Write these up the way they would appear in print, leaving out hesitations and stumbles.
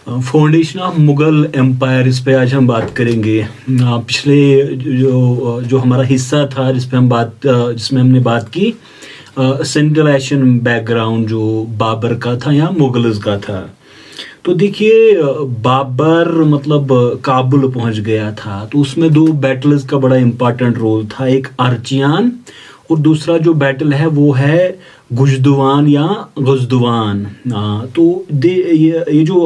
Foundation of Mughal empire, इस पे आज हम बात करेंगे। पिछले जो जो हमारा हिस्सा था जिसमें हमने बात की सेंट्रल एशियन बैकग्राउंड जो बाबर का था या मुगल्स का था। तो देखिए बाबर मतलब काबुल पहुंच गया था, तो उसमें दो बैटल्स का बड़ा इम्पोर्टेंट रोल था, एक अर्चियान और दूसरा जो बैटल है वो है गुजदुवान या गुजदुवान। तो ये जो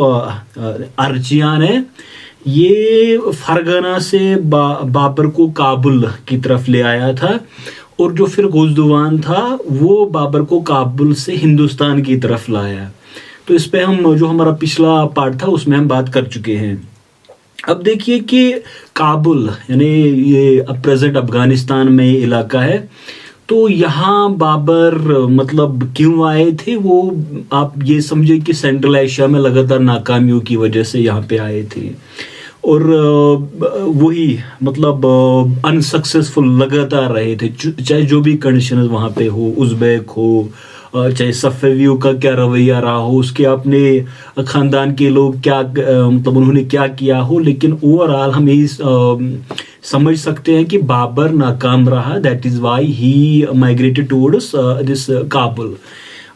अर्चियान है ये फरगना से बाबर को काबुल की तरफ ले आया था, और जो फिर गुजदुवान था वो बाबर को काबुल से हिंदुस्तान की तरफ लाया। तो इस पे हम जो हमारा पिछला पार्ट था उसमें हम बात कर चुके हैं। अब देखिए कि काबुल यानी ये प्रेजेंट अफगानिस्तान में इलाका है, तो यहाँ बाबर मतलब क्यों आए थे, वो आप ये समझे कि सेंट्रल एशिया में लगातार नाकामियों की वजह से यहाँ पे आए थे, और वही मतलब अनसक्सेसफुल लगातार रहे थे, चाहे जो भी कंडीशन वहाँ पे हो, उज़्बेक हो, चाहे सफ़ेवियों का क्या रवैया रहा हो, उसके अपने खानदान के लोग क्या मतलब उन्होंने क्या किया हो, लेकिन ओवरऑल हम यही समझ सकते हैं कि बाबर नाकाम रहा। That is why he migrated towards this Kabul.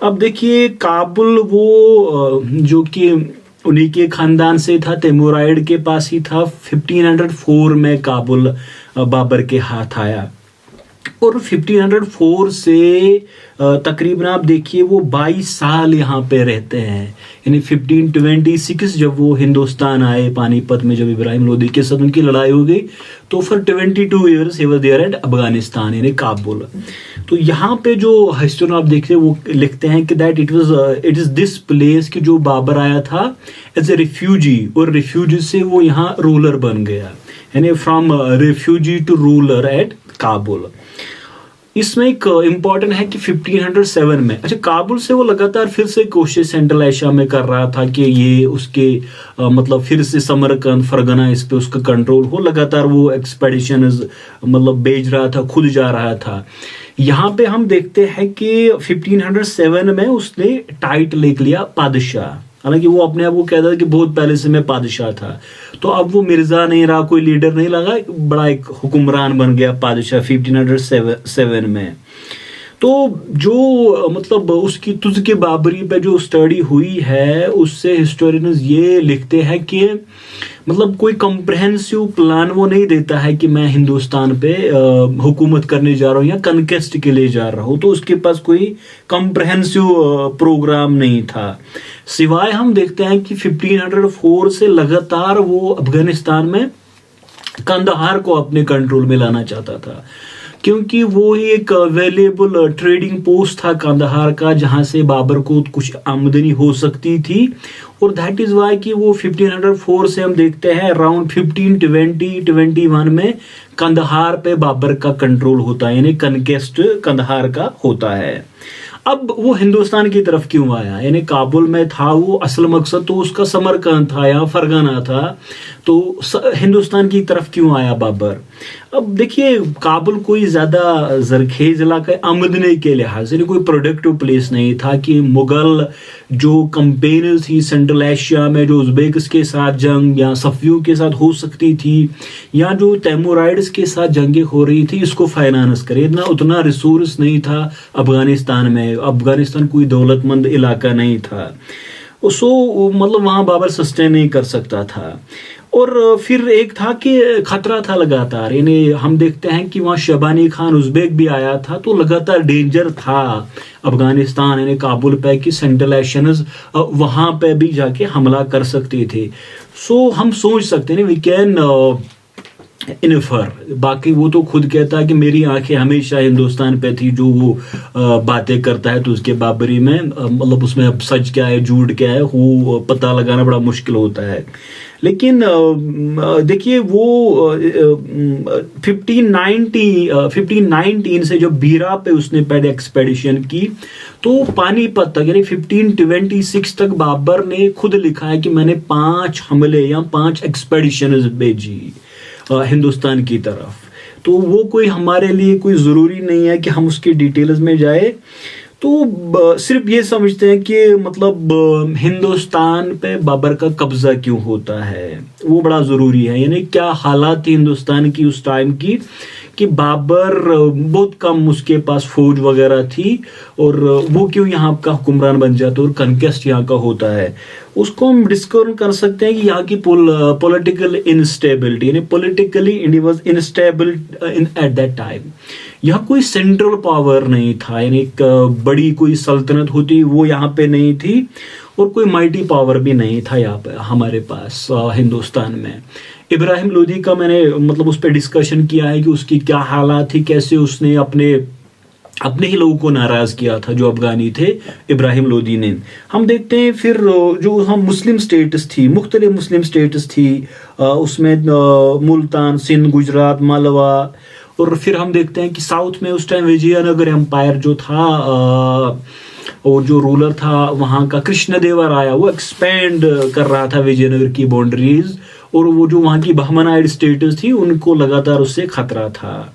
अब देखिए काबुल वो जो कि उन्हीं के खानदान से था, तैमूराइड के पास ही था। 1504 में काबुल बाबर के हाथ आया, और 1504 से तकरीबन आप देखिए वो 22 साल यहाँ पे रहते हैं। यानी 1526 जब वो हिंदुस्तान आए, पानीपत में जब इब्राहिम लोदी के साथ उनकी लड़ाई हो गई, तो फिर 22 years he was there at Afghanistan यानी काबुल। तो यहाँ पे जो हिस्टोरियन आप देखते हैं वो लिखते हैं कि that it is this place कि जो बाबर आया था एज ए रिफ्यूजी, और रिफ्यूजी से वो यहाँ रूलर बन गया, यानी from refugee to ruler at Kabul. इसमें एक इम्पॉर्टेंट है कि 1507 में, अच्छा काबुल से वो लगातार फिर से कोशिश सेंट्रल एशिया में कर रहा था कि ये उसके मतलब फिर से समरकंद फरगना इस पे उसका कंट्रोल हो। लगातार वो एक्सपेडिशन मतलब भेज रहा था, खुद जा रहा था। यहाँ पे हम देखते हैं कि 1507 में उसने टाइटल लिख लिया पादशाह, हालांकि वो अपने आप को कहता था कि बहुत पहले से मैं पादशाह था। तो अब वो मिर्जा नहीं रहा, कोई लीडर नहीं लगा, बड़ा एक हुक्मरान बन गया पादशाह 1507 में। तो जो मतलब उसकी तुज़्के बाबरी पे जो स्टडी हुई है उससे हिस्टोरियंस ये लिखते हैं कि मतलब कोई कॉम्प्रहेंसिव प्लान वो नहीं देता है कि मैं हिंदुस्तान पे हुकूमत करने जा रहा हूँ या कनकेस्ट के लिए जा रहा हूँ, तो उसके पास कोई कॉम्प्रहेंसिव प्रोग्राम नहीं था। सिवाय हम देखते हैं कि 1504 से लगातार वो अफगानिस्तान में कंदहार को अपने कंट्रोल में लाना चाहता था, क्योंकि वो ही एक वैल्यूएबल ट्रेडिंग पोस्ट था कंदहार का, जहां से बाबर को कुछ आमदनी हो सकती थी। और दैट इज वाई कि वो 1504 से हम देखते हैं अराउंड 1520-21 में कंदहार पे बाबर का कंट्रोल होता है, यानी कनकेस्ट कंदहार का होता है। अब वो हिंदुस्तान की तरफ क्यों आया, यानी काबुल में था वो, असल मकसद तो उसका समरकंद था या फरगना था, तो हिंदुस्तान की तरफ क्यों आया बाबर। अब देखिए काबुल कोई ज्यादा जरखेज इलाका आमदनी के लिहाज से कोई प्रोडक्टिव प्लेस नहीं था कि मुगल जो कंपेनियां थी सेंट्रल एशिया में, जो उज़्बेक्स के साथ जंग या सफ़ियों के साथ हो सकती थी, या जो तैमूराइड्स के साथ जंगें हो रही थी, इसको फाइनेंस करे, इतना उतना रिसोर्स नहीं था अफगानिस्तान में। अफगानिस्तान कोई दौलतमंद इलाका नहीं था, सो मतलब वहाँ बाबर सस्टेन नहीं कर सकता था। और फिर एक था कि खतरा था लगातार, यानी हम देखते हैं कि वहाँ शबानी खान उज़्बेक भी आया था, तो लगातार डेंजर था अफगानिस्तान यानी काबुल पे कि सेंट्रल एशियंस वहाँ पे भी जाके हमला कर सकते थे। सो हम सोच सकते हैं वी कैन इनफर, बाकी वो तो खुद कहता है कि मेरी आंखें हमेशा हिंदुस्तान पे थी, जो वो बातें करता है तो उसके बाबरी में मतलब उसमें अब सच क्या है झूठ क्या है वो पता लगाना बड़ा मुश्किल होता है। लेकिन देखिए वो 1519 से जब बीरा पे उसने पहले एक्सपेडिशन की, तो पानीपत तक यानी 1526 तक बाबर ने खुद लिखा है कि मैंने 5 हमले या 5 एक्सपेडिशन भेजी हिंदुस्तान की तरफ। तो वो कोई हमारे लिए कोई ज़रूरी नहीं है कि हम उसकी डिटेल्स में जाए। तो सिर्फ ये समझते हैं कि मतलब हिंदुस्तान पे बाबर का कब्जा क्यों होता है, वो बड़ा ज़रूरी है। यानी क्या हालात थी हिंदुस्तान की उस टाइम की कि बाबर बहुत कम उसके पास फौज वगैरह थी, और वो क्यों यहाँ का हुक्मरान बन जाता है और कनकेस्ट यहाँ का होता है। उसको हम डिस्कवर कर सकते हैं कि यहाँ की पॉलिटिकल इंस्टेबिलिटी, यानी politically India was instable in at that time. यहाँ कोई सेंट्रल पावर नहीं था, यानी एक बड़ी कोई सल्तनत होती वो यहाँ पे नहीं थी, और कोई माइटी पावर भी नहीं था यहाँ पे हमारे पास हिंदुस्तान में। इब्राहिम लोदी का मैंने मतलब उस पर डिस्कशन किया है कि उसकी क्या हालात थी, कैसे उसने अपने ही लोगों को नाराज किया था जो अफगानी थे, इब्राहिम लोदी ने। हम देखते हैं फिर जो हम मुस्लिम स्टेट्स थी, मुख्तलिफ मुस्लिम स्टेट्स थी, उसमें मुल्तान, सिंध, गुजरात, मालवा, और फिर हम देखते हैं कि साउथ में उस टाइम विजयनगर एम्पायर जो था और जो रूलर था वहाँ का कृष्णदेवराया, वो एक्सपेंड कर रहा था विजयनगर की बाउंड्रीज, और वो जो वहाँ की बहमनाइड स्टेट्स थी उनको लगातार उससे खतरा था।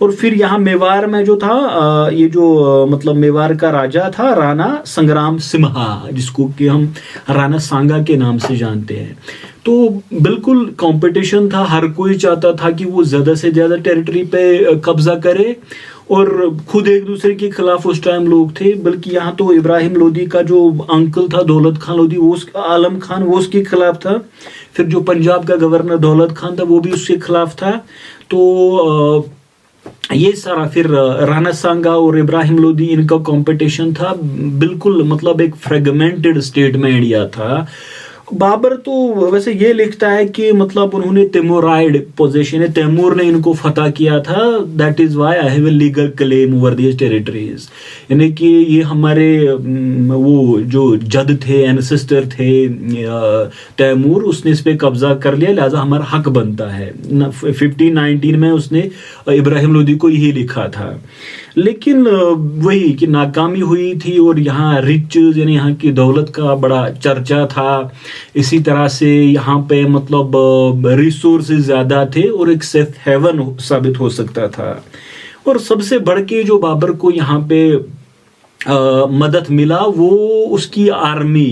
और फिर यहाँ मेवाड़ में जो था ये जो मतलब मेवाड़ का राजा था राणा संग्राम सिम्हा, जिसको कि हम राणा सांगा के नाम से जानते हैं। तो बिल्कुल कंपटीशन था, हर कोई चाहता था कि वो ज़्यादा से ज़्यादा टेरिटरी पे कब्जा करे, और खुद एक दूसरे के खिलाफ उस टाइम लोग थे। बल्कि यहाँ तो इब्राहिम लोदी का जो अंकल था दौलत खान लोदी, वो आलम खान, वो उसके खिलाफ था। फिर जो पंजाब का गवर्नर दौलत खान था वो भी उसके खिलाफ था। तो ये सारा फिर राणा सांगा और इब्राहिम लोदी, इनका कंपटीशन था। बिल्कुल मतलब एक फ्रेगमेंटेड स्टेट में इंडिया था। बाबर तो वैसे ये लिखता है कि मतलब उन्होंने तैमूराइड पोजीशन है, तैमूर ने इनको फतह किया था, that is why I have a legal claim over these territories. यानी कि ये हमारे वो जो जद थे, एंसेस्टर थे तैमूर, उसने इस पे कब्जा कर लिया, लिहाजा हमारा हक बनता है। 1519 में उसने इब्राहिम लोदी को यही लिखा था। लेकिन वही कि नाकामी हुई थी, और यहाँ रिचेस यानी यहाँ की दौलत का बड़ा चर्चा था। इसी तरह से यहाँ पे मतलब रिसोर्सेज ज़्यादा थे और एक सेफ हेवन साबित हो सकता था। और सबसे बढ़ के जो बाबर को यहाँ पे मदद मिला वो उसकी आर्मी,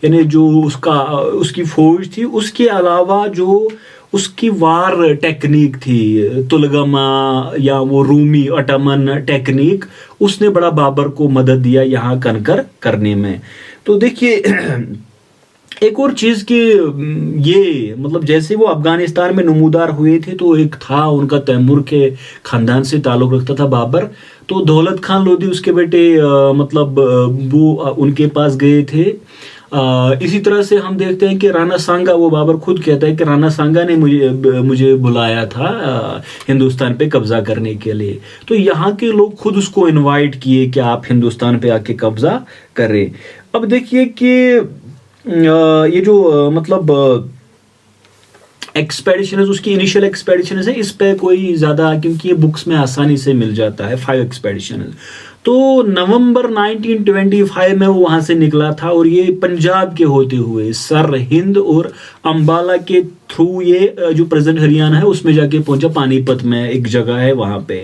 यानी जो उसकी फौज थी, उसके अलावा जो उसकी वार टेक्निक थी, तुलगमा या वो रूमी ऑटोमन टेक्निक, उसने बड़ा बाबर को मदद दिया यहाँ कनकर करने में। तो देखिए एक और चीज कि ये मतलब जैसे वो अफगानिस्तान में नमूदार हुए थे, तो एक था उनका तैमूर के खानदान से ताल्लुक रखता था बाबर। तो दौलत खान लोदी उसके बेटे मतलब वो उनके पास गए थे। इसी तरह से हम देखते हैं कि राणा सांगा, वो बाबर खुद कहता है कि राणा सांगा ने मुझे बुलाया था हिंदुस्तान पे कब्जा करने के लिए। तो यहाँ के लोग खुद उसको इनवाइट किए कि आप हिंदुस्तान पे आके कब्जा करें। अब देखिए कि ये जो मतलब एक्सपेडिशन है, उसकी इनिशियल एक्सपेडिशन है, इस पे कोई ज़्यादा, क्योंकि ये बुक्स में आसानी से मिल जाता है, 5 एक्सपेडिशन। तो नवंबर 1925 में वो वहाँ से निकला था, और ये पंजाब के होते हुए सर हिंद और अंबाला के थ्रू ये जो प्रेजेंट हरियाणा है उसमें जाके पहुंचा। पानीपत में एक जगह है वहाँ पे।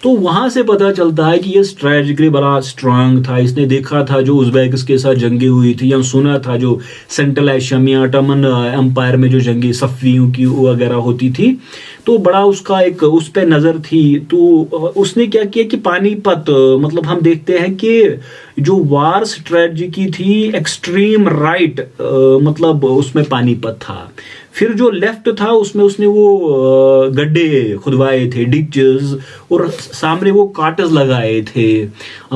तो वहाँ से पता चलता है कि ये स्ट्रेटजिकली बड़ा स्ट्रांग था। इसने देखा था जो उज़्बेक्स के साथ जंगे हुई थी, या सुना था जो सेंट्रल एशिया में ऑटोमन एम्पायर में जो जंगे सफ़वियों की वगैरह होती थी, तो बड़ा उसका एक उस पर नज़र थी। तो उसने क्या किया कि पानीपत मतलब हम देखते हैं कि जो वार स्ट्रेटजी की थी एक्सट्रीम राइट मतलब उसमें पानीपत था। फिर जो लेफ्ट था उसमें उसने वो गड्ढे खुदवाए थे, डिचेस, और सामने वो कार्टर्स लगाए थे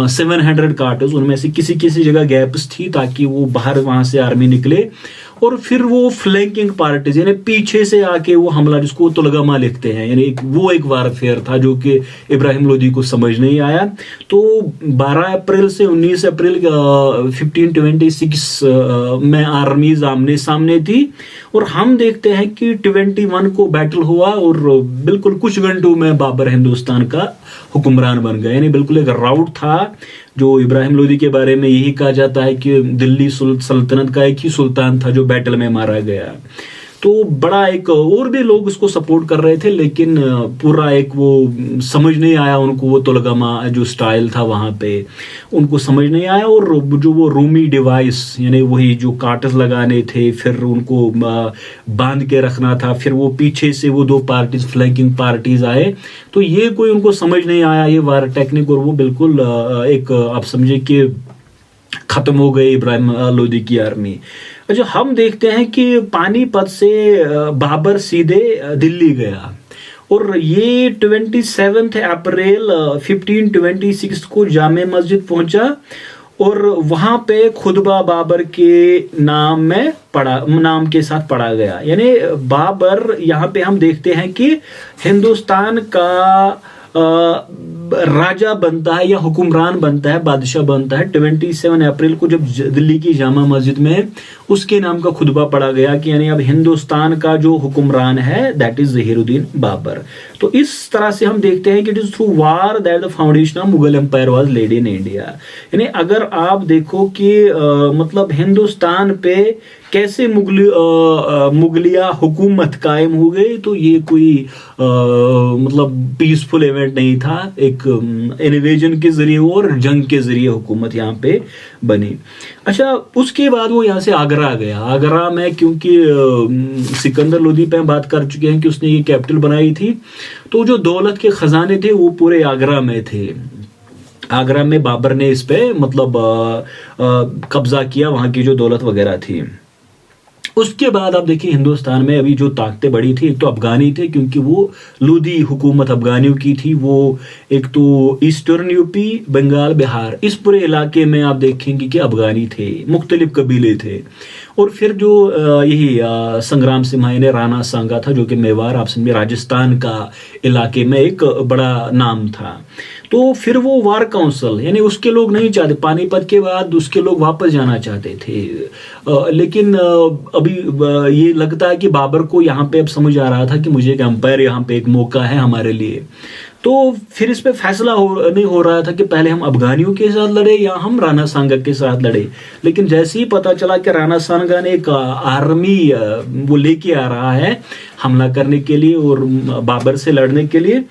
700 कार्टर्स। उनमें से किसी किसी जगह गैप्स थी ताकि वो बाहर वहां से आर्मी निकले। और फिर वो फ्लैंकिंग पार्टीज यानी पीछे से आके वो हमला, जिसको तुलगमा लिखते हैं, यानी वो एक वारफेयर था जो कि इब्राहिम लोदी को समझ नहीं आया। तो 12 अप्रैल से 19 अप्रैल 1526 में आर्मीज आमने सामने थी। और हम देखते हैं कि 21 को बैटल हुआ और बिल्कुल कुछ घंटों में बाबर हिंदुस्तान का हुक्मरान बन गया। यानी बिल्कुल एक राउट था। जो इब्राहिम लोदी के बारे में यही कहा जाता है कि दिल्ली सल्तनत का एक ही सुल्तान था जो बैटल में मारा गया। तो बड़ा एक, और भी लोग उसको सपोर्ट कर रहे थे, लेकिन पूरा एक वो समझ नहीं आया उनको, वो तोलगामा जो स्टाइल था वहाँ पे उनको समझ नहीं आया। और जो वो रूमी डिवाइस, यानी वही जो काटस लगाने थे, फिर उनको बांध के रखना था, फिर वो पीछे से वो दो पार्टीज, फ्लैंकिंग पार्टीज आए, तो ये कोई उनको समझ नहीं आया ये वार टेक्निक, और वो बिल्कुल एक आप समझे कि खत्म हो गई इब्राहिम लोदी की आर्मी। अच्छा, हम देखते हैं कि पानीपत से बाबर सीधे दिल्ली गया, और ये 27 अप्रैल 1526 को जामे मस्जिद पहुंचा, और वहां पे खुतबा बाबर के नाम के साथ पढ़ा गया। यानी बाबर, यहाँ पे हम देखते हैं कि हिंदुस्तान का राजा बनता है या हुक्मरान बनता है, बादशाह बनता है 27 अप्रैल को, जब दिल्ली की जामा मस्जिद में उसके नाम का खुतबा पढ़ा गया कि यानी अब हिंदुस्तान का जो हुक्मरान है दैट इज ज़हीरुद्दीन बाबर। तो इस तरह से हम देखते हैं कि it is through war that the foundation of Mughal empire was laid in India. यानी अगर आप देखो कि मतलब हिंदुस्तान पे कैसे मुगलिया हुकूमत कायम हो गई, तो ये कोई मतलब पीसफुल इवेंट नहीं था, एक इन्वेजन के जरिए और जंग के जरिए हुकूमत यहाँ पे बनी। अच्छा, उसके बाद वो यहाँ से आगरा गया। आगरा में क्योंकि सिकंदर लोदी पे हम बात कर चुके हैं कि उसने ये कैपिटल बनाई थी, तो जो दौलत के खजाने थे वो पूरे आगरा में थे। आगरा में बाबर ने इस पे मतलब कब्जा किया, वहां की जो दौलत वगैरह थी। उसके बाद आप देखिए हिंदुस्तान में अभी जो ताकतें बड़ी थी, एक तो अफगानी थे, क्योंकि वो लोदी हुकूमत अफगानियों की थी। वो एक तो ईस्टर्न यूपी, बंगाल, बिहार, इस पूरे इलाके में आप देखेंगे कि अफगानी थे, मुख्तलिफ कबीले थे। और फिर जो यही संग्राम सिम्हा ने राणा सांगा था, जो कि मेवाड़ आप समझे राजस्थान का इलाके में एक बड़ा नाम था। तो फिर वो वार काउंसिल, यानी उसके लोग नहीं चाहते, पानीपत के बाद उसके लोग वापस जाना चाहते थे, लेकिन अभी ये लगता है कि बाबर को यहाँ पे अब समझ आ रहा था कि मुझे एक एम्पायर, यहाँ पे एक मौका है हमारे लिए। तो फिर इस पे फैसला नहीं हो रहा था कि पहले हम अफगानियों के साथ लड़े या हम राणा सांगा के साथ लड़े। लेकिन जैसे ही पता चला कि राणा सांगा ने एक आर्मी वो लेके आ रहा है हमला करने के लिए और बाबर से लड़ने के लिए,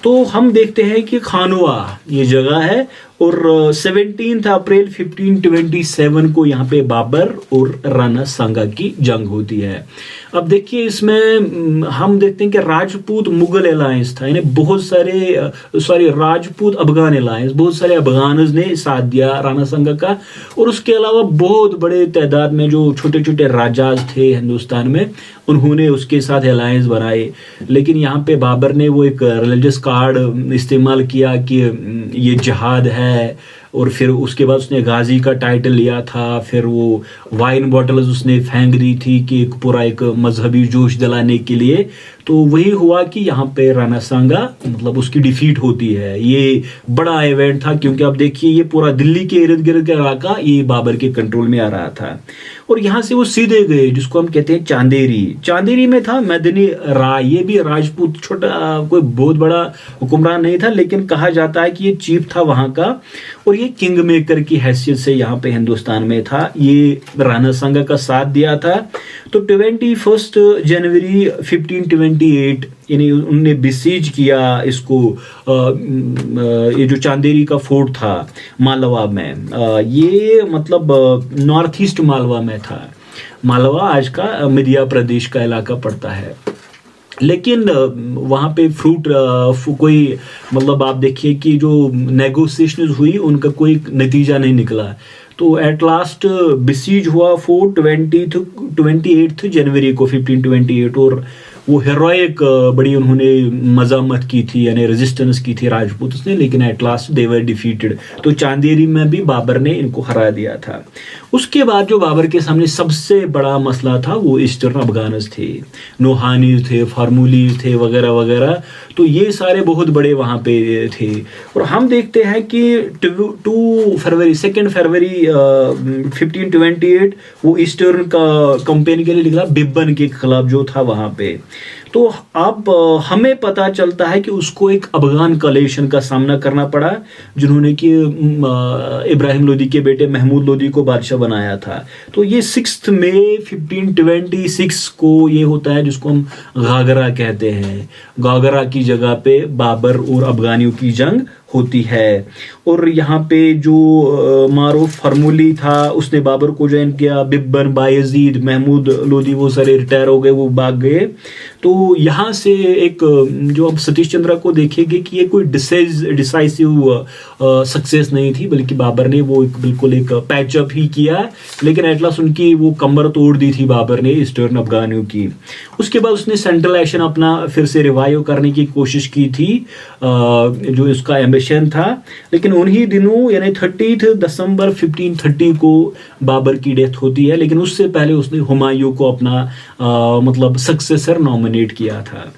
तो हम देखते हैं कि खानवा ये जगह है, और 17 अप्रैल 1527 को यहाँ पे बाबर और राणा सांगा की जंग होती है। अब देखिए इसमें हम देखते हैं कि राजपूत मुगल अलायंस था, यानी बहुत सारे राजपूत अफगान अलायंस, बहुत सारे अफगानों ने साथ दिया राणा सांगा का, और उसके अलावा बहुत बड़े तादाद में जो छोटे छोटे राजाज थे हिंदुस्तान में, उन्होंने उसके साथ अलायंस बनाए। लेकिन यहाँ पे बाबर ने वो एक रिलीजियस कार्ड इस्तेमाल किया कि ये जिहाद है, और फिर उसके बाद उसने गाजी का टाइटल लिया था। फिर वो वाइन बॉटल्स उसने फेंक दी थी कि एक पूरा एक मजहबी जोश दिलाने के लिए। तो वही हुआ कि यहाँ पे राणा सांगा मतलब उसकी डिफीट होती है। ये बड़ा इवेंट था, क्योंकि आप देखिए ये पूरा दिल्ली के इर्द गिर्द का इलाका ये बाबर के कंट्रोल में आ रहा था। और यहाँ से वो सीधे गए जिसको हम कहते हैं चांदेरी में था मदनी राय। ये भी राजपूत, छोटा कोई बहुत बड़ा हुक्मरान नहीं था, लेकिन कहा जाता है कि ये चीफ था वहां का, और ये किंग मेकर की हैसियत से यहाँ पे हिंदुस्तान में था। ये राणा सांगा का साथ दिया था। तो 21 जनवरी 1528 यानी उनने बिसीज किया इसको, ये जो चांदेरी का फोर्ट था मालवा में, ये मतलब नॉर्थ ईस्ट मालवा में था। मालवा आज का मध्य प्रदेश का इलाका पड़ता है। लेकिन वहाँ पे कोई मतलब आप देखिए कि जो नेगोशिएशन हुई उनका कोई नतीजा नहीं निकला। तो एट लास्ट बिसीज हुआ फोर्ट 28 जनवरी को 1528, और वो हेरोइक बड़ी उन्होंने मजामत की थी, यानी रेजिस्टेंस की थी राजपूत ने, लेकिन at last they were defeated. तो चांदेरी में भी बाबर ने इनको हरा दिया था। उसके बाद जो बाबर के सामने सबसे बड़ा मसला था वो ईस्टर्न अफगानस थे, नोहानीज थे, फार्मूलीज थे वगैरह वगैरह। तो ये सारे बहुत बड़े वहाँ पे थे। और हम देखते हैं कि 2 फरवरी 1528 वो ईस्टर्न का कंपेनी के लिए निकला, बिब्बन के खिलाफ जो था वहाँ पे। तो अब हमें पता चलता है कि उसको एक अफगान कलेशन का सामना करना पड़ा, जिन्होंने कि इब्राहिम लोदी के बेटे महमूद लोदी को बादशाह बनाया था। तो ये 6 मई 1526 को ये होता है, जिसको हम घाघरा कहते हैं। घाघरा की जगह पे बाबर और अफगानियों की जंग होती है। और यहाँ पे जो मारूफ फरमूली था, उसने बाबर को ज्वाइन किया। बिब्बन, बायजीद, महमूद लोदी वो सारे रिटायर हो गए, वो भाग गए। तो यहाँ से एक जो अब सतीश चंद्र को देखेंगे कि ये कोई डिसाइसिव सक्सेस नहीं थी, बल्कि बाबर ने वो बिल्कुल एक पैचअप ही किया। लेकिन एटलास उनकी वो कमर तोड़ दी थी बाबर ने ईस्टर्न अफगानियों की। उसके बाद उसने सेंट्रल एशियन अपना फिर से रिवाइव करने की कोशिश की थी, जो इसका एम्बिशन था। लेकिन उन्हीं दिनों यानी 30 दिसंबर 1530 को बाबर की डेथ होती है। लेकिन उससे पहले उसने हुमायूं को अपना मतलब सक्सेसर नॉमिनेट किया था।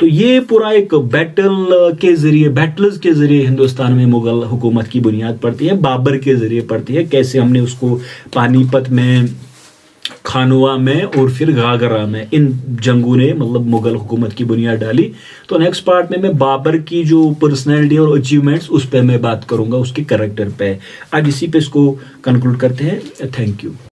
तो ये पूरा एक बैटल्स के जरिए हिंदुस्तान में मुगल हुकूमत की बुनियाद पड़ती है, बाबर के जरिए पड़ती है। कैसे हमने उसको पानीपत में, खानवा में और फिर घाघरा में, इन जंगों ने मतलब मुगल हुकूमत की बुनियाद डाली। तो नेक्स्ट पार्ट में मैं बाबर की जो पर्सनैलिटी और अचीवमेंट्स उस पर मैं बात करूंगा, उसके कैरेक्टर पे। आज इसी पे इसको कंक्लूड करते हैं। Thank you.